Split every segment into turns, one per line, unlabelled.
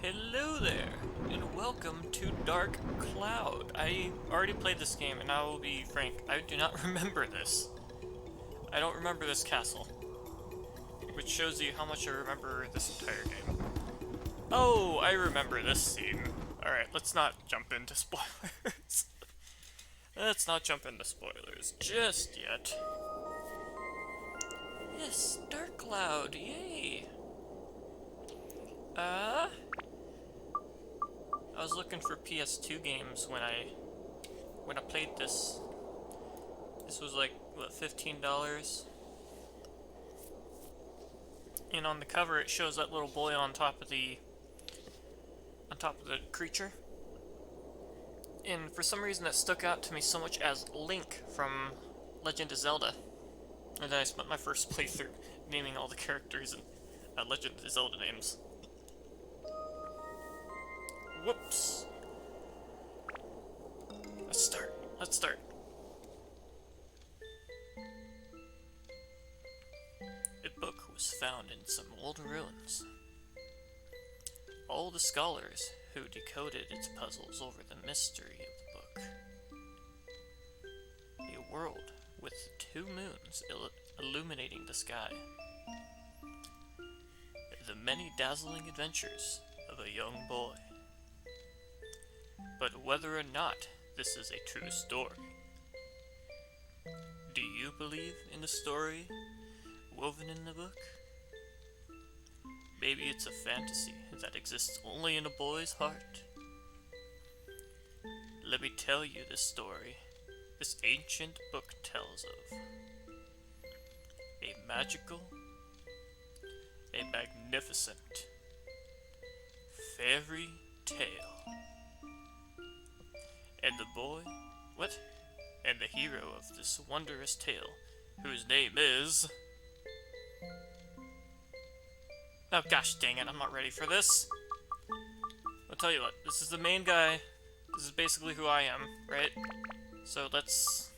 Hello there, and welcome to Dark Cloud. I already played this game, and I will be frank, I do not remember this. I don't remember this castle, which shows you how much I remember this entire game. Oh, I remember this scene. Alright, let's not jump into spoilers. Let's not jump into spoilers just yet. Yes, Dark Cloud, yay! I was looking for PS2 games when I played this. This was like, what, $15? And on the cover it shows that little boy on top of the creature. And for some reason that stuck out to me so much as Link from Legend of Zelda. And then I spent my first playthrough naming all the characters in Legend of Zelda names. Whoops. Let's start. A book was found in some old ruins. All the scholars who decoded its puzzles over the mystery of the book. A world with 2 moons illuminating the sky. The many dazzling adventures of a young boy. But whether or not this is a true story, do you believe in the story woven in the book? Maybe it's a fantasy that exists only in a boy's heart. Let me tell you this story this ancient book tells of. A magical, a magnificent fairy tale. And the boy, and the hero of this wondrous tale, whose name is... Oh gosh dang it, I'm not ready for this. I'll tell you what, this is the main guy. This is basically who I am, right? So let's...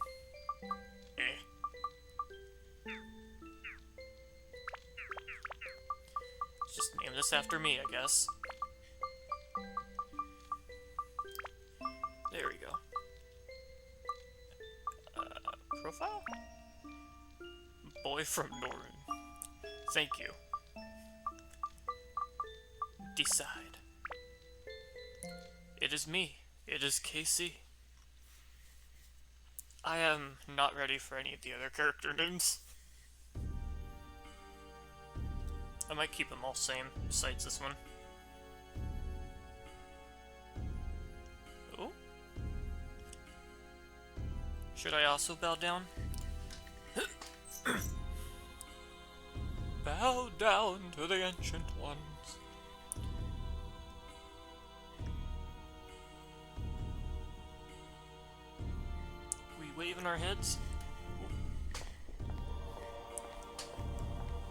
Let's just name this after me, I guess. There we go. Profile? Boy from Norune. Thank you. Decide. It is me. It is Casey. I am not ready for any of the other character names. I might keep them all same, besides this one. Oh? Should I also bow down? Bow down to the ancient ones. We waving our heads?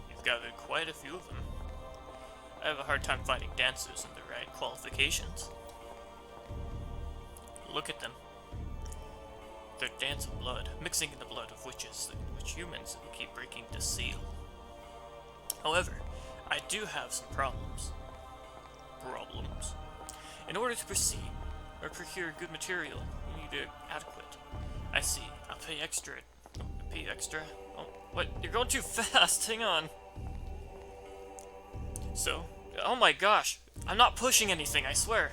You've gathered quite a few of them. I have a hard time finding dancers in the right qualifications. Look at them. Their dance of blood, mixing in the blood of witches, which humans keep breaking to seal. However, I do have some problems. In order to proceed, or procure good material, you need adequate. I see. I'll pay extra. Pay extra? Oh, what? You're going too fast. Hang on. So, oh my gosh. I'm not pushing anything, I swear.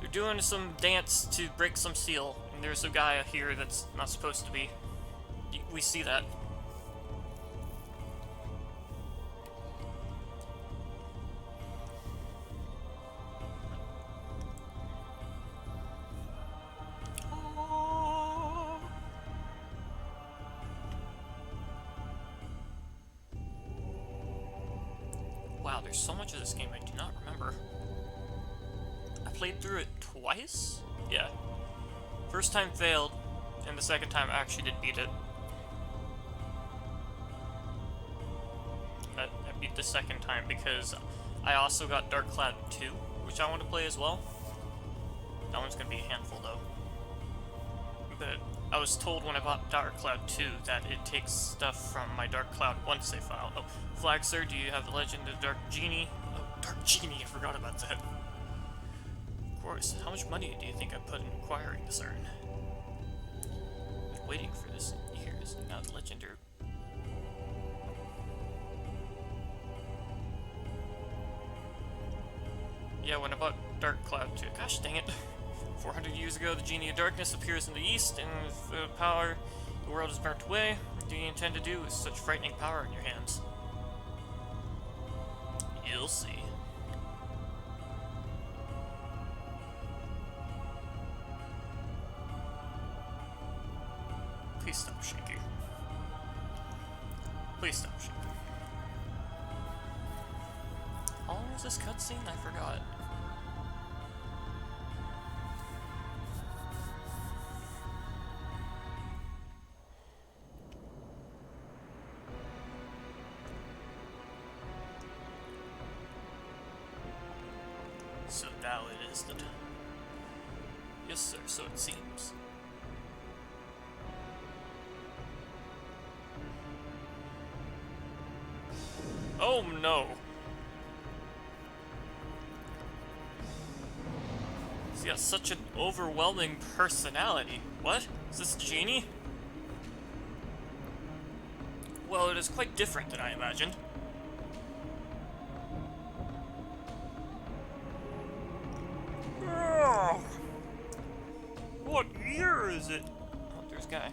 They're doing some dance to break some seal, and there's a guy here that's not supposed to be. We see that. Wow, there's so much of this game I do not remember. I played through it twice? Yeah. First time failed, and the second time I actually did beat it. I beat the second time because I also got Dark Cloud 2, which I want to play as well. That one's going to be a handful though. But I was told when I bought Dark Cloud 2 that it takes stuff from my Dark Cloud 1 save file. Oh, Flag Sir, do you have the Legend of Dark Genie? Oh, Dark Genie, I forgot about that. Of course, how much money do you think I put in acquiring this urn? I've been waiting for this years, and now the Legend are... Yeah, when I bought Dark Cloud 2. Gosh dang it. 400 years ago, the Genie of Darkness appears in the east, and with the power, the world is burnt away. What do you intend to do with such frightening power in your hands? You'll see. Please stop shaking. Please stop shaking. How long was this cutscene? I forgot. So now it is that... Yes, sir, so it seems. Oh no! He's got such an overwhelming personality. What? Is this Genie? Well, it is quite different than I imagined. What year is it? Oh, there's a guy.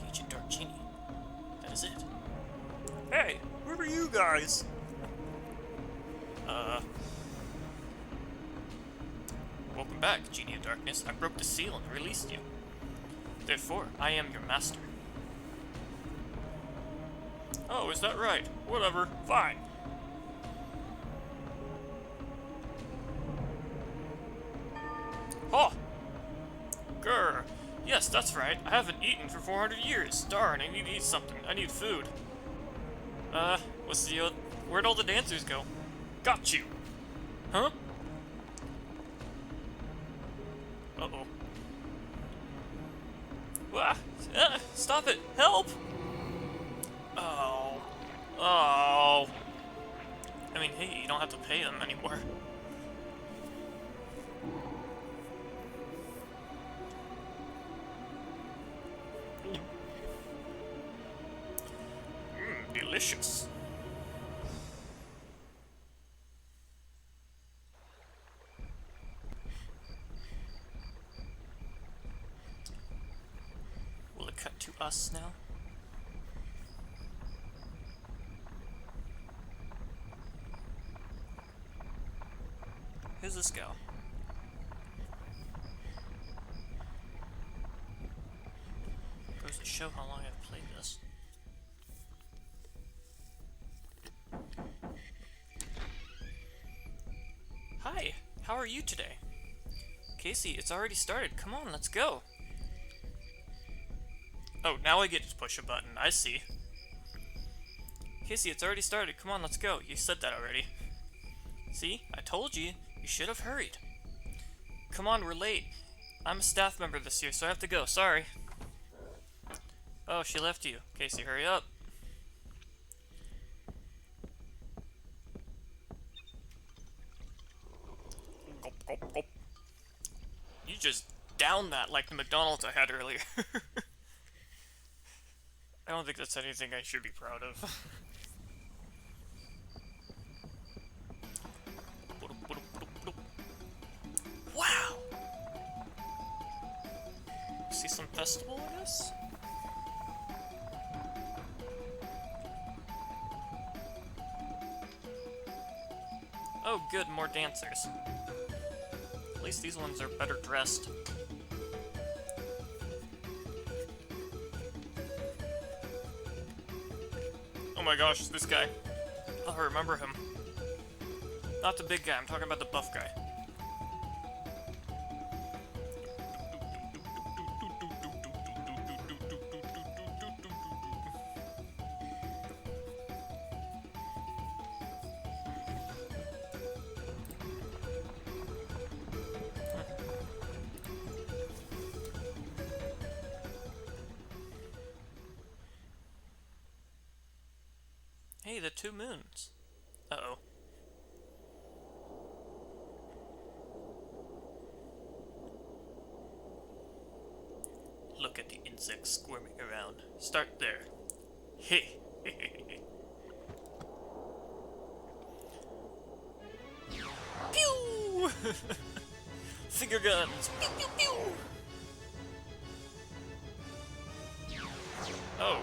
Ancient Dark Genie. That is it. Hey, where are you guys? Welcome back, Genie of Darkness. I broke the seal and released you. Therefore, I am your master. Oh, is that right? Whatever. Fine. Oh! Grr. Yes, that's right. I haven't eaten for 400 years. Darn, I need to eat something. I need food. What's the where'd all the dancers go? Got you! Huh? Uh-oh. Ah, stop it! Help! Oh. Oh. I mean, hey, you don't have to pay them anymore. Delicious. Will it cut to us now? Who's this go? Goes to show how long I've played this. Hi, how are you today? Casey, it's already started. Come on, let's go. Oh, now I get to push a button. I see. Casey, it's already started. Come on, let's go. You said that already. See? I told you. You should have hurried. Come on, we're late. I'm a staff member this year, so I have to go. Sorry. Oh, she left you. Casey, hurry up. Gulp, gulp, gulp. You just downed that like the McDonald's I had earlier. I don't think that's anything I should be proud of. Wow! See some festival, I guess? Oh good, more dancers. At least these ones are better dressed. Oh my gosh, this guy. Oh, I remember him. Not the big guy, I'm talking about the buff guy. Hey, the two moons. Uh-oh. Look at the insects squirming around. Start there. Hey. Pew! Finger guns. Pew pew pew. Oh.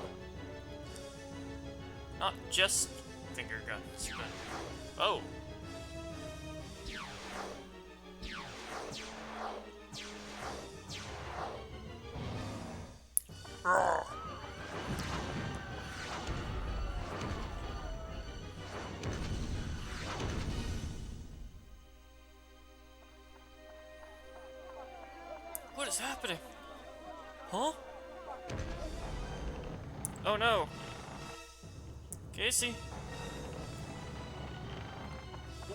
Not just finger guns, but... Oh. Roar. What is happening? Huh? Oh no. Casey?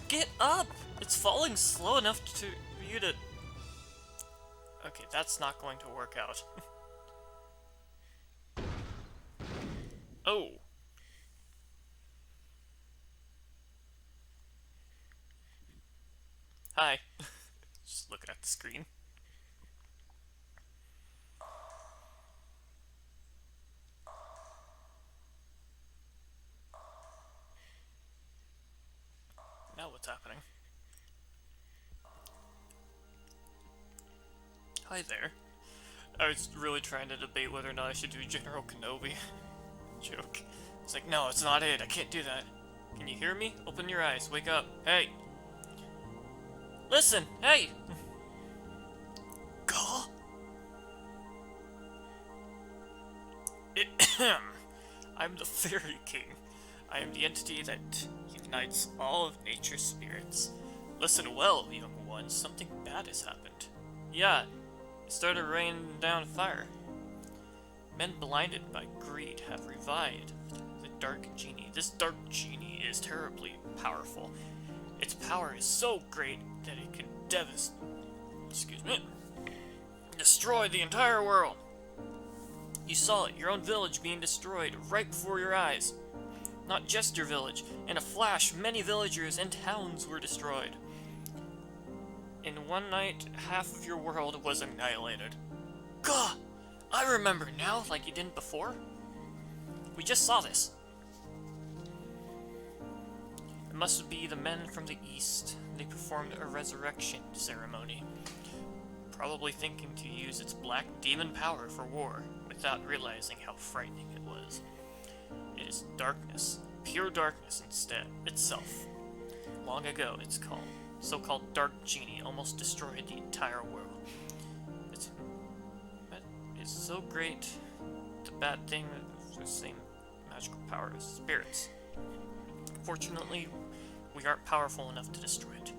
Get up! It's falling slow enough for you to... Okay, that's not going to work out. Oh. Hi. Just looking at the screen. Now what's happening? Hi there. I was really trying to debate whether or not I should do General Kenobi. Joke. It's like, no, it's not it. I can't do that. Can you hear me? Open your eyes. Wake up. Hey. Listen. Hey. Gah. I'm the Fairy King. I am the entity that unites all of nature's spirits. Listen well, young ones. Something bad has happened. Yeah. It started raining down fire. Men blinded by greed have revived the Dark Genie. This Dark Genie is terribly powerful. Its power is so great that it can destroy the entire world. You saw it, your own village being destroyed right before your eyes. Not just your village. In a flash, many villagers and towns were destroyed. In one night, half of your world was annihilated. Gah! I remember now, like you didn't before. We just saw this. It must be the men from the east. They performed a resurrection ceremony. Probably thinking to use its black demon power for war, without realizing how frightening it was. It is darkness, pure darkness instead, itself. Long ago, its so-called Dark Genie almost destroyed the entire world. It's so great, the bad thing has the same magical power as spirits. Fortunately, we aren't powerful enough to destroy it.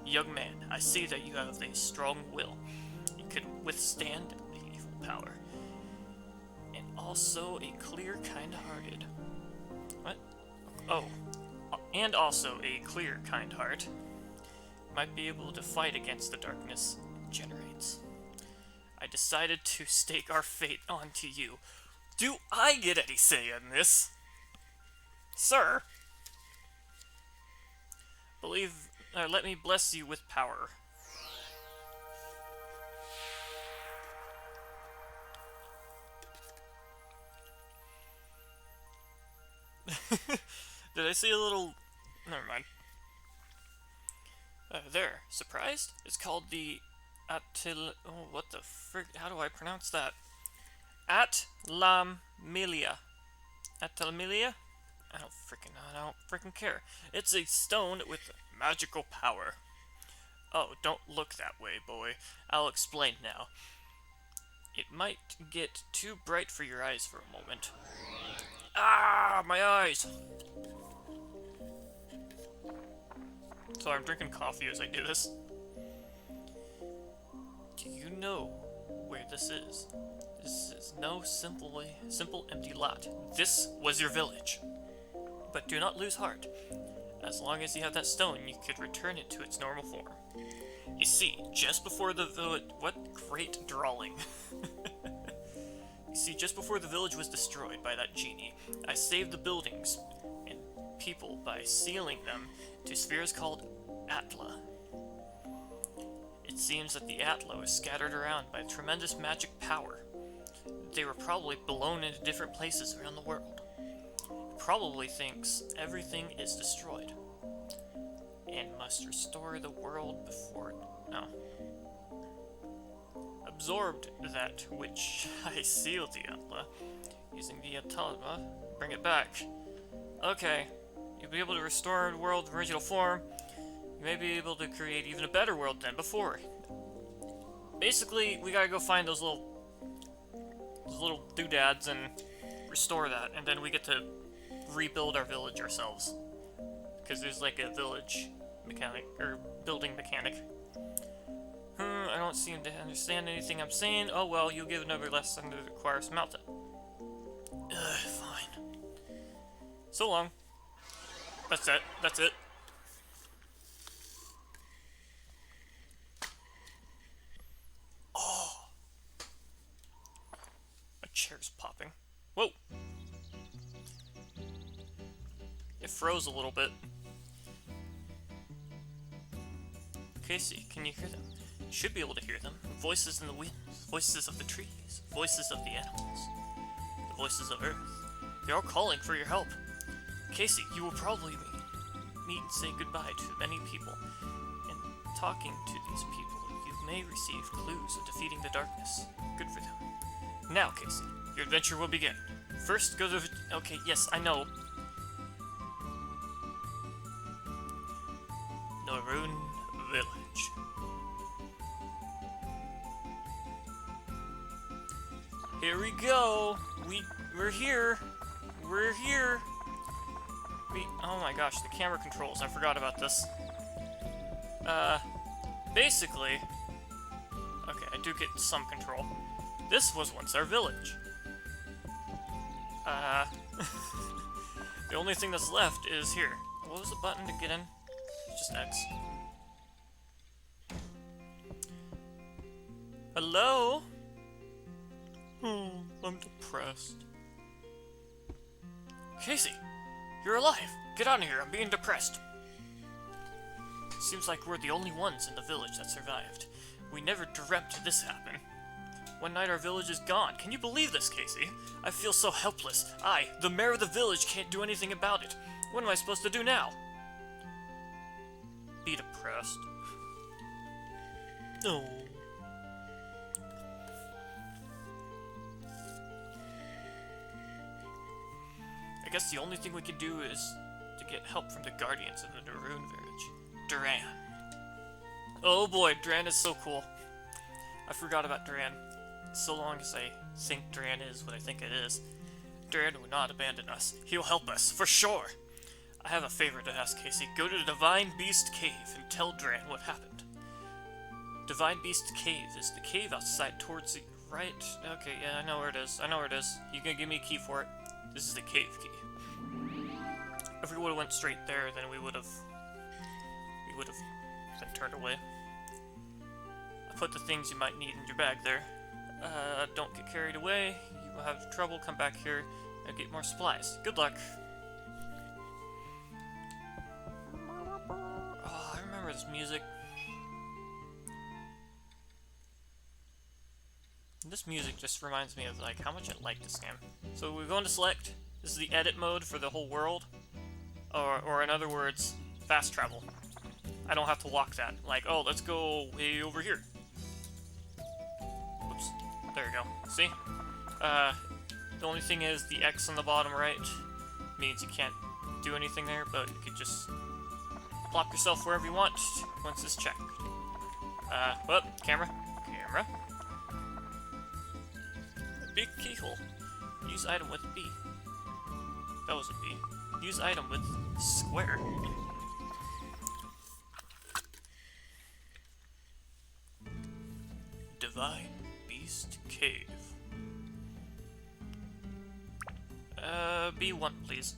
Young man, I see that you have a strong will. You could withstand the evil power. And also a clear, kind-hearted... What? Oh. And also a clear, kind heart. Might be able to fight against the darkness it generates. I decided to stake our fate onto you. Do I get any say in this? Sir? Let me bless you with power. Did I see a little... Never mind. There. Surprised? It's called the Oh, what the frick? How do I pronounce that? Atlammelia. Atlammelia? I don't freaking care. It's a stone with magical power. Oh, don't look that way, boy. I'll explain now. It might get too bright for your eyes for a moment. Ah, my eyes! Sorry, I'm drinking coffee as I do this. Do you know where this is? This is no simple empty lot. This was your village. But do not lose heart. As long as you have that stone, you could return it to its normal form. You see, just before the village... What great drawing. You see, just before the village was destroyed by that genie, I saved the buildings and people by sealing them to spheres called Atla. It seems that the Atla was scattered around by tremendous magic power. They were probably blown into different places around the world. It probably thinks everything is destroyed and must restore the world before it... No. Absorbed that which I sealed the Atla, using the Atala, bring it back. Okay, you'll be able to restore the world's original form. You may be able to create even a better world than before. Basically, we gotta go find those little doodads and restore that, and then we get to rebuild our village ourselves. Because there's like a village mechanic, or building mechanic. I don't seem to understand anything I'm saying. Oh well, you'll give another lesson to acquire Smelta. Fine. So long. That's it. That's it. Oh! My chair's popping. Whoa! It froze a little bit. Casey, can you hear them? You should be able to hear them. Voices in the winds, voices of the trees, voices of the animals, the voices of Earth. They're all calling for your help. Casey, you will probably meet and say goodbye to many people. And talking to these people, you may receive clues of defeating the darkness. Good for them. Now, Casey, your adventure will begin. First, go to... Okay, yes, I know. Norune Village. Here we go. We're here. We're here. Oh my gosh, the camera controls. I forgot about this. Basically, okay, I do get some control. This was once our village. The only thing that's left is here. What was the button to get in? It's just X. Hello? Oh, I'm depressed. Casey, you're alive. Get out of here, I'm being depressed. Seems like we're the only ones in the village that survived. We never dreamt this happen. One night our village is gone. Can you believe this, Casey? I feel so helpless. I, the mayor of the village, can't do anything about it. What am I supposed to do now? Be depressed. No. I guess the only thing we can do is to get help from the guardians of the Norune village. Duran. Oh boy, Duran is so cool. I forgot about Duran. So long as I think Duran is what I think it is. Duran will not abandon us. He'll help us, for sure. I have a favor to ask, Casey. Go to the Divine Beast Cave and tell Duran what happened. Divine Beast Cave is the cave outside towards the right. Okay, yeah, I know where it is. I know where it is. You can give me a key for it. This is the cave key. If we would have went straight there, then we would have been turned away. I put the things you might need in your bag there. Don't get carried away. You will have trouble. Come back here and get more supplies. Good luck. Oh, I remember this music. This music just reminds me of like how much I like this game. So we're going to select. This is the edit mode for the whole world, or in other words, fast travel. I don't have to walk that. Like, oh, let's go way over here. Oops. There you go. See? The only thing is the X on the bottom right means you can't do anything there, but you could just plop yourself wherever you want once it's checked. Well, camera. Camera. A big keyhole. Use item with B. That was a B. Use item with square. Divine Beast Cave. B1, please.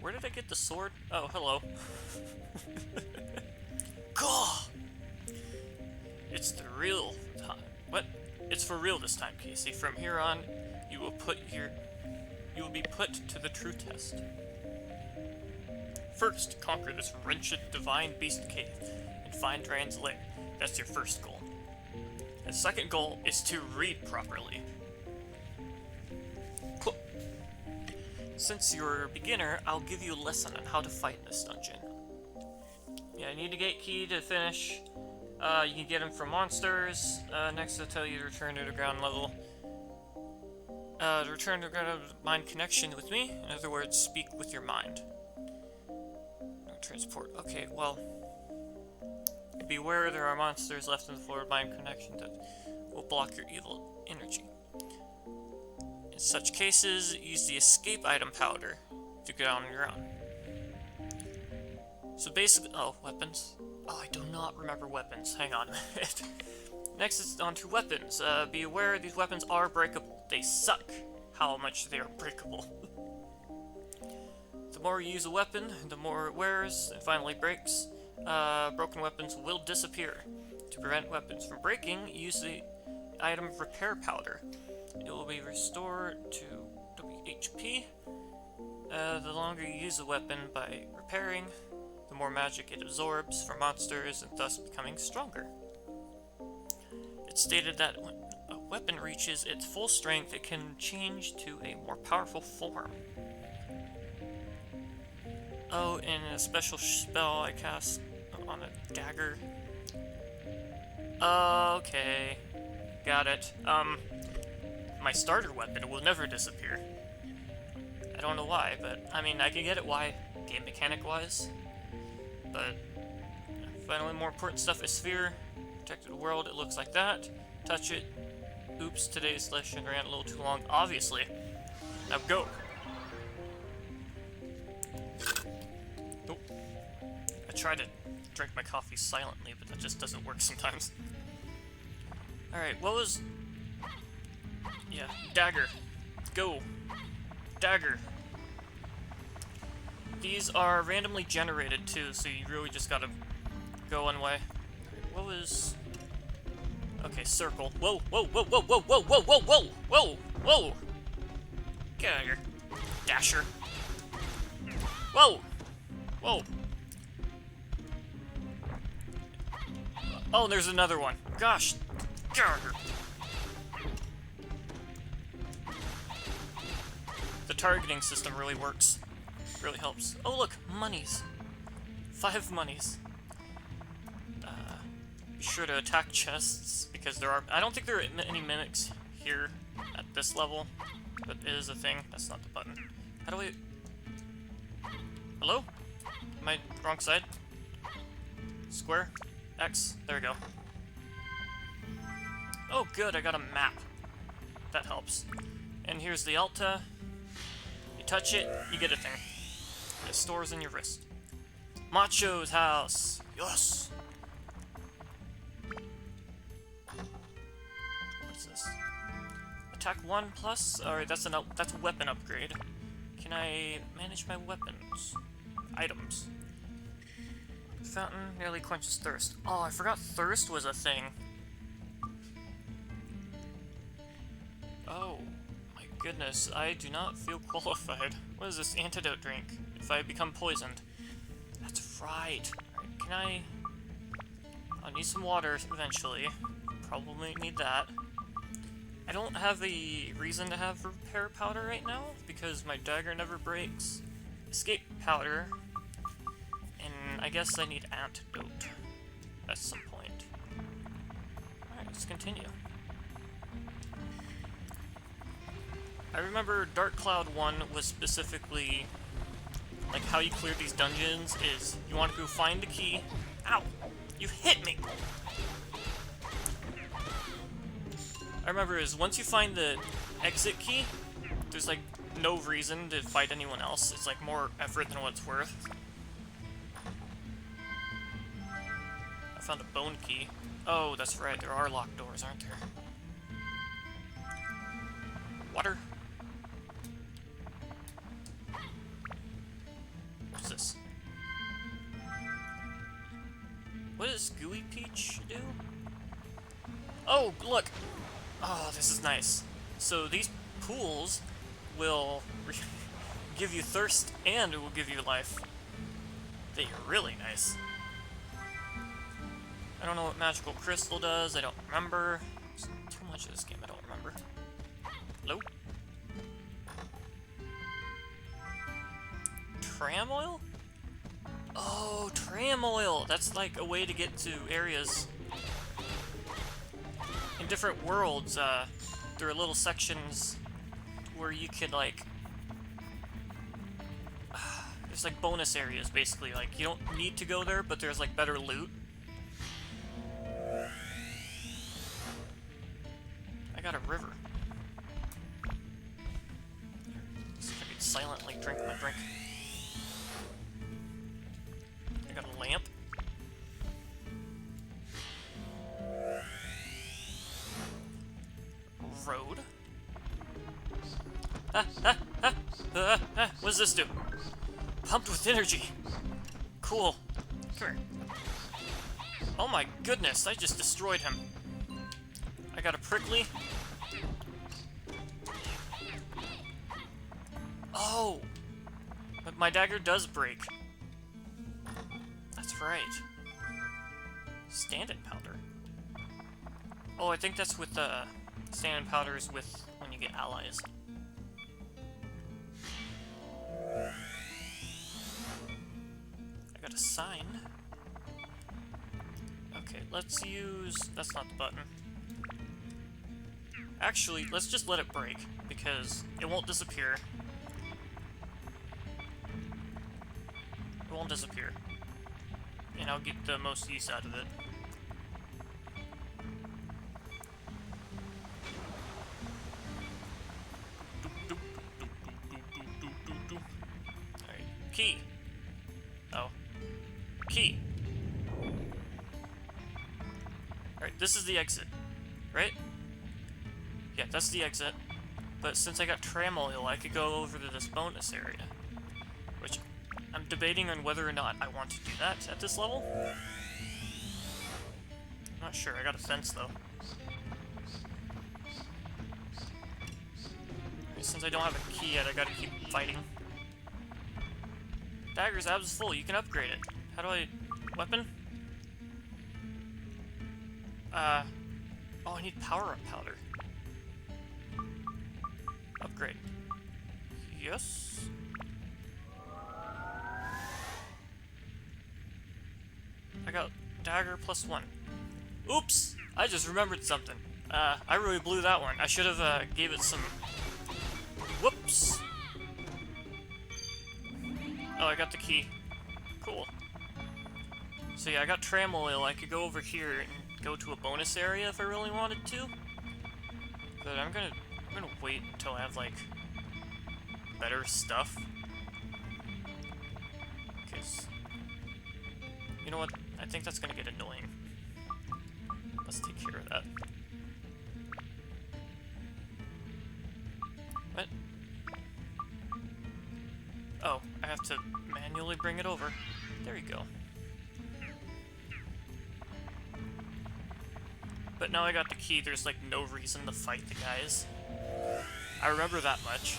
Where did I get the sword? Oh, hello. Cool! It's the real time. What? It's for real this time, Casey. From here on, you will be put to the true test. First, conquer this wretched divine beast cave and find Rand's lair. That's your first goal. The second goal is to read properly. Cool. Since you're a beginner, I'll give you a lesson on how to fight in this dungeon. Yeah, I need a gate key to finish. You can get them from monsters. Next, I'll tell you to return to the ground level. To return to ground mind connection with me. In other words, speak with your mind. No transport. Okay, well. Beware, there are monsters left in the floor of mind connection that will block your evil energy. In such cases, use the escape item powder to get on your own. So basically, oh, weapons. Oh, I do not remember weapons. Hang on a minute. Next is on to weapons. Be aware these weapons are breakable. They suck how much they are breakable. The more you use a weapon, the more it wears and finally breaks. Broken weapons will disappear. To prevent weapons from breaking, use the item repair powder. It will be restored to WHP. The longer you use a weapon by repairing, the more magic it absorbs from monsters and thus becoming stronger. It's stated that when a weapon reaches its full strength, it can change to a more powerful form. Oh, and a special spell I cast on a dagger. Okay. Got it. My starter weapon will never disappear. I don't know why, but, I mean, I can get it why, game mechanic-wise. But, finally, more important stuff is Sphere. Protected world, it looks like that. Touch it. Oops, today's session ran a little too long, obviously. Now go! Nope. I try to drink my coffee silently, but that just doesn't work sometimes. Alright, what was... Yeah, dagger. Go! Dagger. These are randomly generated too, so you really just gotta go one way. What was... Okay, circle. Whoa, whoa, whoa, whoa, whoa, whoa, whoa, whoa, whoa, whoa, whoa! Get out of here. Dasher. Whoa! Whoa! Oh, there's another one. Gosh! Get out of here. The targeting system really works. Really helps. Oh look, monies. 5 monies. Be sure to attack chests, because there are... I don't think there are any mimics here at this level, but it is a thing. That's not the button. How do we... Hello? Am I wrong side? Square? X? There we go. Oh good, I got a map. That helps. And here's the Alta. You touch it, you get a thing. It stores in your wrist. Macho's house! Yes! What's this? Attack 1 plus? Alright, that's a weapon upgrade. Can I manage my weapons? Items. Fountain nearly quenches thirst. Oh, I forgot thirst was a thing. Oh, my goodness, I do not feel qualified. What is this antidote drink? If I become poisoned. That's right. Alright, can I... I'll need some water eventually. Probably need that. I don't have a reason to have repair powder right now, because my dagger never breaks. Escape powder. And I guess I need antidote at some point. Alright, let's continue. I remember Dark Cloud 1 was specifically, like, how you clear these dungeons is you want to go find the key. Ow! You hit me! I remember is once you find the exit key, there's like no reason to fight anyone else. It's like more effort than what it's worth. I found a bone key. Oh, that's right, there are locked doors, aren't there? Water. What's this? What does Gooey Peach do? Oh, look! Oh, this is nice. So these pools will give you thirst and it will give you life. They're really nice. I don't know what magical crystal does, I don't remember. There's too much of this game, I don't remember. Hello? Tram oil? Oh, tram oil! That's like a way to get to areas in different worlds. There are little sections where you could like... there's like bonus areas, basically. Like, you don't need to go there, but there's like better loot. I got a river. See if I can silently drink my drink. I got a lamp. Road. What does this do? Pumped with energy. Cool. Come here. Oh my goodness, I just destroyed him. I got a prickly. Oh! But my dagger does break. That's right. Stand-in powder. Oh, I think that's with stand-in powders with when you get allies. I got a sign. Okay, let's use... that's not the button. Actually, let's just let it break, because it won't disappear. It won't disappear. And I'll get the most use out of it. Alright, key. Oh. Key. Alright, this is the exit, right? Yeah, that's the exit. But since I got tram oil, I could go over to this bonus area. Which, I'm debating on whether or not I want to do that at this level. I'm not sure, I got a fence though. Right, since I don't have a key yet, I gotta keep fighting. Dagger's abs full, you can upgrade it. How do I... weapon? Oh, I need power-up powder. Upgrade. Yes? I got dagger +1. Oops! I just remembered something. I really blew that one. I should have, gave it some... Whoops! Oh, I got the key. Cool. So yeah, I got tram oil. I could go over here and go to a bonus area if I really wanted to. But I'm gonna wait until I have, like, better stuff. Okay, you know what? I think that's gonna get annoying. Let's take care of that. What? Oh, I have to manually bring it over. There you go. But now I got the key, there's like no reason to fight the guys. I remember that much.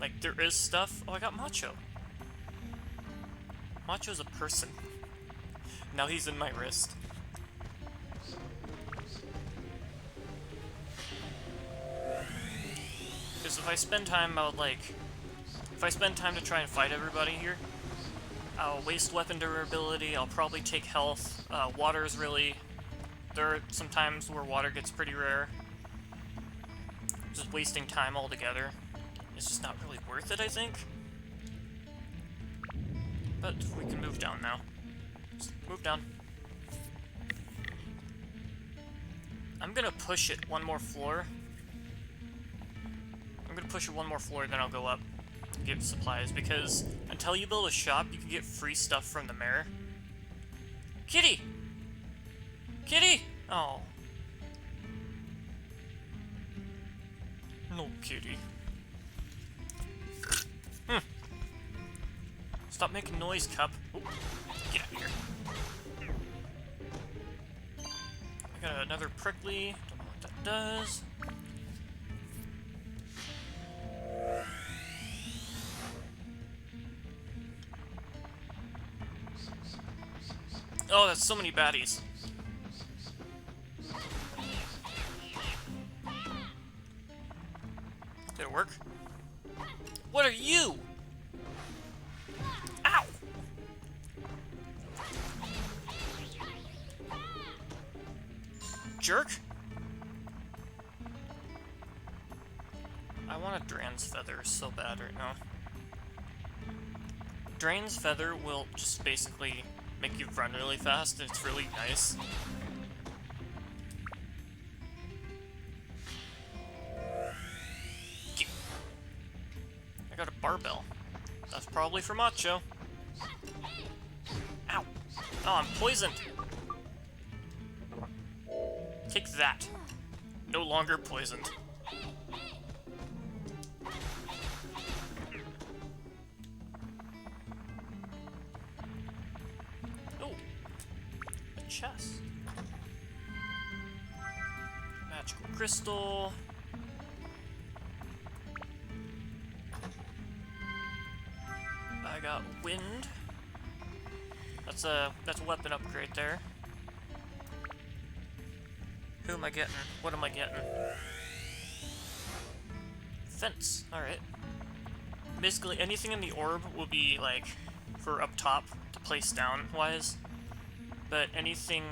Like, there is stuff. Oh, I got Macho. Macho's a person. Now he's in my wrist. Because if I spend time, I would like... if I spend time to try and fight everybody here, I'll waste weapon durability, I'll probably take health. Water is really... there are some times where water gets pretty rare. Just wasting time altogether. It's just not really worth it, I think. But we can move down now. Just move down. I'm gonna push it one more floor. I'm gonna push it one more floor, then I'll go up and get supplies, because until you build a shop, you can get free stuff from the mayor. Kitty! Kitty! Oh. No, kitty. Stop making noise, Cup. Ooh, get out of here. I got another prickly. Don't does. Oh, that's so many baddies. Did it work? What are you? Ow! Jerk? I want a Drain's Feather so bad right now. Drain's Feather will just basically make you run really fast, and it's really nice. I got a barbell. That's probably for Macho. Ow! Oh, I'm poisoned! Take that. No longer poisoned. Oh! A chest. Magical crystal. I got wind. That's a weapon upgrade there. Who am I getting? What am I getting? Fence. Alright. Basically, anything in the orb will be, like, for up top to place down wise. But anything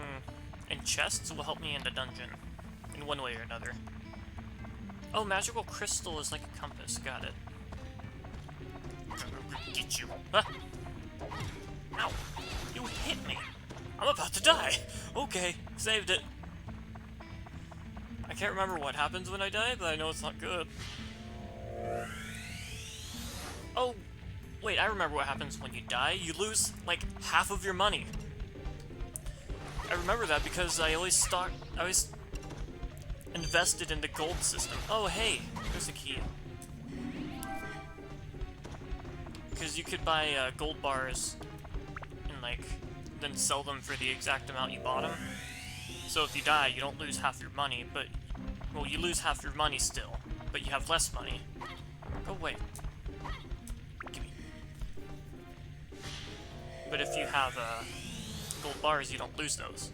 in chests will help me in the dungeon. In one way or another. Oh, magical crystal is like a compass. Got it. Get you. Huh? Ow! You hit me! I'm about to die! Okay, saved it. I can't remember what happens when I die, but I know it's not good. Oh, wait, I remember what happens when you die. You lose, like, half of your money. I remember that because I always invested in the gold system. Oh, hey, there's a key. Because you could buy gold bars and, like, then sell them for the exact amount you bought them. So if you die, you don't lose half your money, but... Well, you lose half your money still, but you have less money. Go away. Gimme. But if you have gold bars, you don't lose those.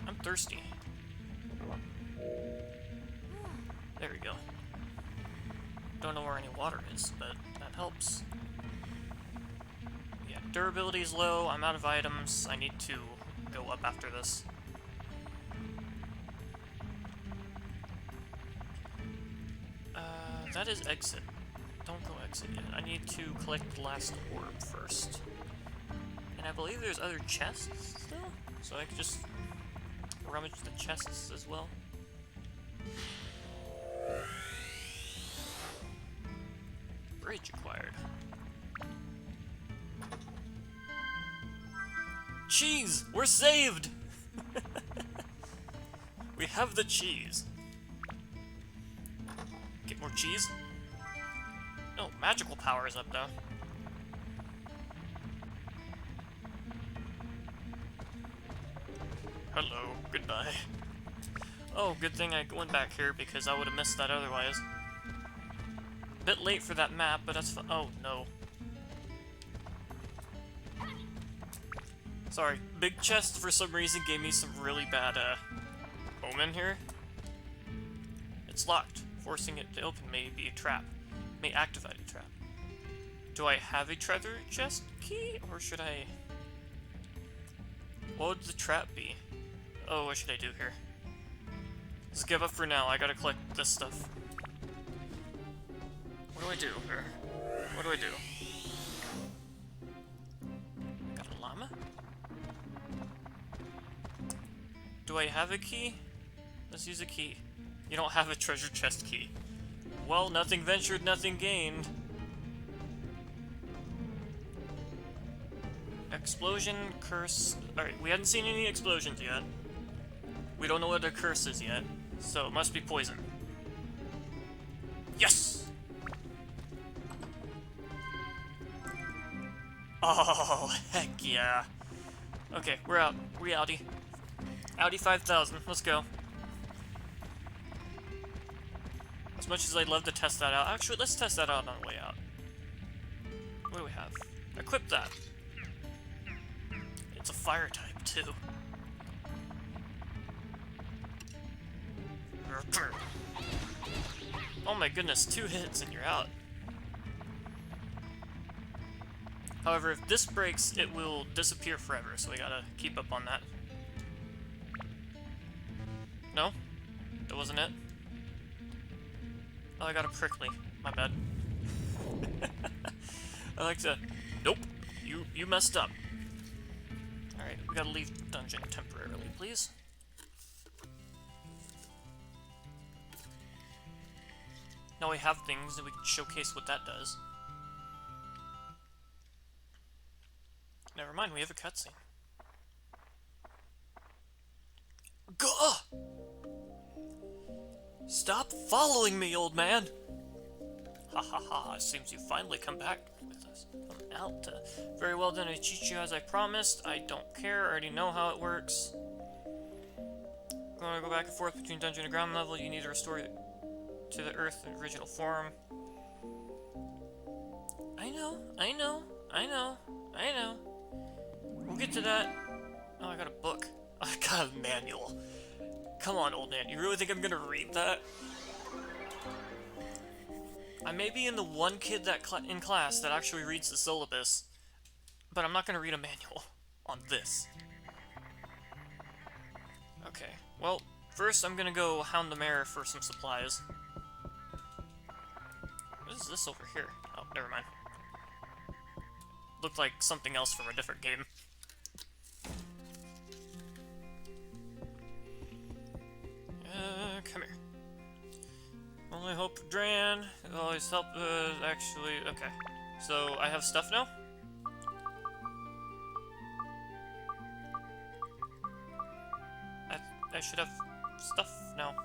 I'm thirsty. There we go. Don't know where any water is, but that helps. Yeah, durability is low, I'm out of items, I need to go up after this. That is exit. Don't go exit yet. I need to collect the last orb first. And I believe there's other chests still? So I could just rummage the chests as well. Bridge acquired. Cheese! We're saved! We have the cheese. Get more cheese? Oh, magical power is up though. Hello, goodbye. Oh, good thing I went back here because I would have missed that otherwise. Bit late for that map, but that's oh no. Sorry, big chest for some reason gave me some really bad omen here. It's locked. Forcing it to open may be a trap. May activate a trap. Do I have a treasure chest key, or should I... What would the trap be? Oh, what should I do here? Let's give up for now. I gotta collect this stuff. What do I do here? What do I do? Got a llama? Do I have a key? Let's use a key. You don't have a treasure chest key. Well, nothing ventured, nothing gained. Explosion, curse... Alright, we hadn't seen any explosions yet. We don't know what a curse is yet, so it must be poison. Yes! Oh, heck yeah. Okay, we're out. We outie. Audi 5000. Let's go. As much as I'd love to test that out. Actually, let's test that out on the way out. What do we have? Equip that. It's a fire type, too. Oh my goodness, 2 hits and you're out. However, if this breaks, it will disappear forever, so we gotta keep up on that. No? That wasn't it? Oh, I got a prickly. My bad. I like to... Nope! You messed up. Alright, we gotta leave the dungeon temporarily, please. Now we have things that we can showcase what that does. Never mind, we have a cutscene. Gah! Stop following me, old man! Ha ha ha, it seems you finally come back with us. I'm out. Very well done, I cheat you as I promised. I don't care, I already know how it works. I'm gonna go back and forth between dungeon and ground level. You need to restore it to the earth in original form. I know. We'll get to that. Oh, I got a book. I got a manual. Come on, old man. You really think I'm gonna read that? I may be in the one kid that in class that actually reads the syllabus, but I'm not gonna read a manual on this. Okay. Well, first I'm gonna go hound the mayor for some supplies. What is this over here? Oh, never mind. Looked like something else from a different game. Come here. Only hope of Dran. It'll always help, actually... Okay. So, I have stuff now? I should have stuff now.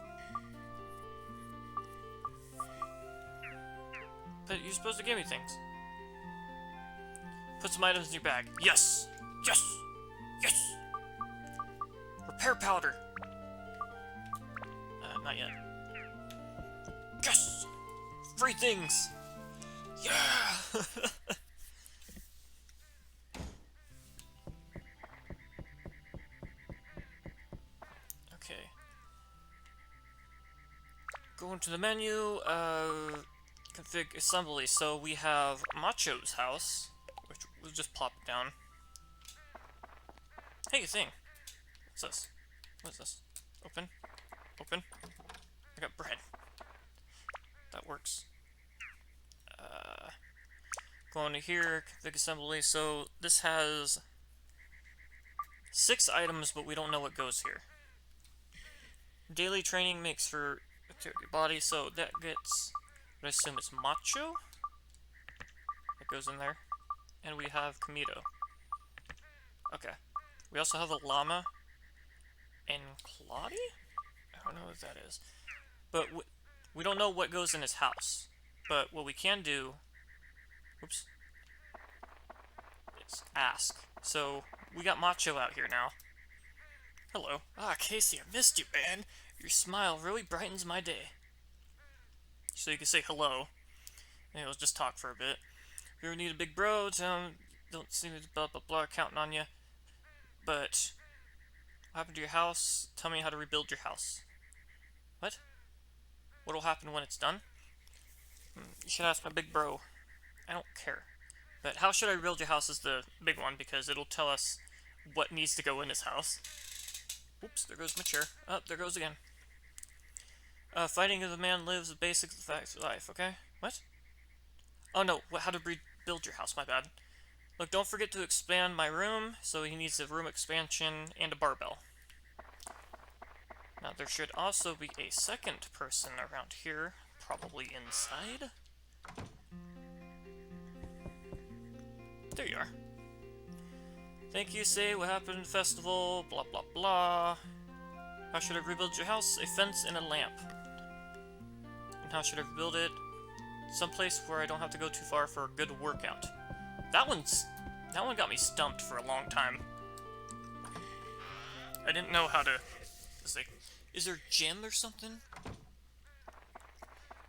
But you're supposed to give me things. Put some items in your bag. Yes! Yes! Yes! Repair powder! Not yet. Yes! Free things! Yeah! Okay. Go into the menu, config assembly. So we have Macho's house, which we'll just plop it down. Hey, thing! What's this? What is this? Open? Open? I got bread. That works. Going to here, config assembly. So this has 6 items, but we don't know what goes here. Daily training makes for activity body, so that gets, I assume it's Macho. That goes in there. And we have Kamito. Okay. We also have a llama and Claudia? I don't know what that is. But we don't know what goes in his house. But what we can do... Oops. Is ask. So, we got Macho out here now. Hello. Ah, Casey, I missed you, man. Your smile really brightens my day. So you can say hello. And we'll just talk for a bit. If you ever need a big bro, tell him, don't seem to blah blah blah, counting on you. But... what happened to your house? Tell me how to rebuild your house. What? What'll happen when it's done? You should ask my big bro. I don't care. But how should I rebuild your house is the big one, because it'll tell us what needs to go in his house. Oops, there goes my chair. Oh, there goes again. Fighting of the man lives, the basics of the facts of life, okay? What? Oh no, how to rebuild your house, my bad. Look, don't forget to expand my room, so he needs a room expansion and a barbell. Now, there should also be a second person around here, probably inside. There you are. Thank you, say, what happened at the festival, blah blah blah. How should I rebuild your house? A fence and a lamp. And how should I rebuild it? Someplace where I don't have to go too far for a good workout. That one got me stumped for a long time. I didn't know how to... It's like, is there a gym or something?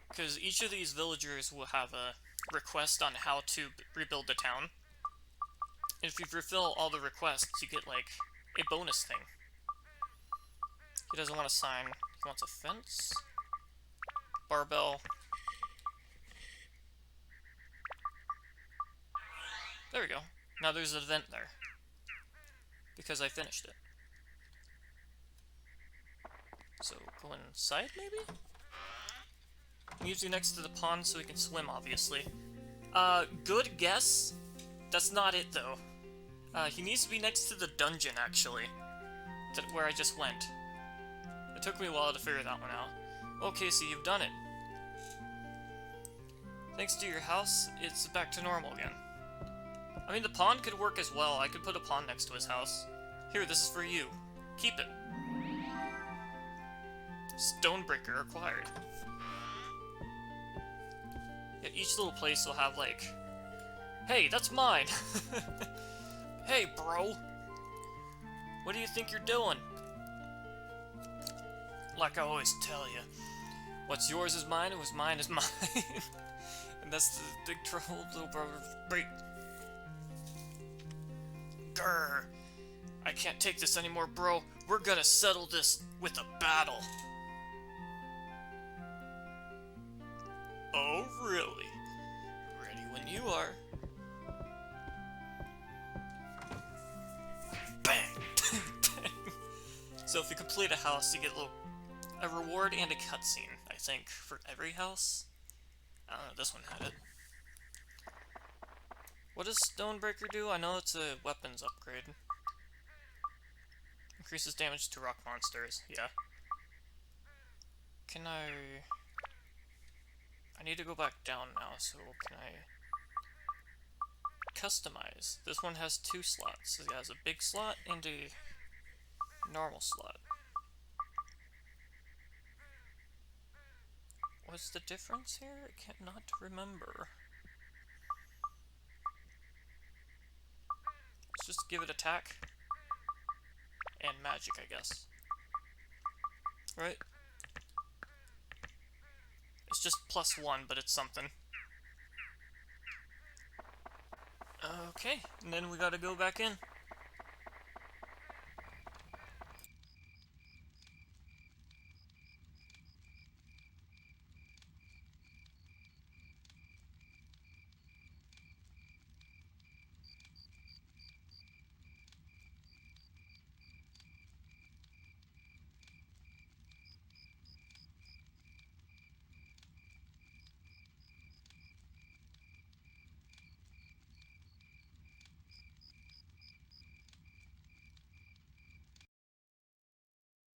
Because each of these villagers will have a request on how to rebuild the town. And if you fulfill all the requests, you get, like, a bonus thing. He doesn't want a sign. He wants a fence. Barbell. There we go. Now there's an event there. Because I finished it. So, go inside, maybe? He needs to be next to the pond so he can swim, obviously. Good guess. That's not it, though. He needs to be next to the dungeon, actually. Where I just went. It took me a while to figure that one out. Okay, so you've done it. Thanks to your house, it's back to normal again. I mean, the pond could work as well. I could put a pond next to his house. Here, this is for you. Keep it. Stonebreaker acquired. Yeah, each little place will have, like... Hey, that's mine! Hey, bro! What do you think you're doing? Like I always tell you, what's yours is mine, and what's mine is mine. And that's the big trouble, little brother. Break. Grr. I can't take this anymore, bro. We're gonna settle this with a battle. Oh, really? Ready when you are. Bang! So if you complete a house, you get a reward and a cutscene, I think, for every house. I don't know, this one had it. What does Stonebreaker do? I know it's a weapons upgrade. Increases damage to rock monsters, yeah. Can I need to go back down now, so can I... Customize. This one has 2 slots. It has a big slot and a normal slot. What's the difference here? I cannot remember. Let's just give it attack. And magic, I guess. Right? It's just +1, but it's something. Okay, and then we gotta go back in.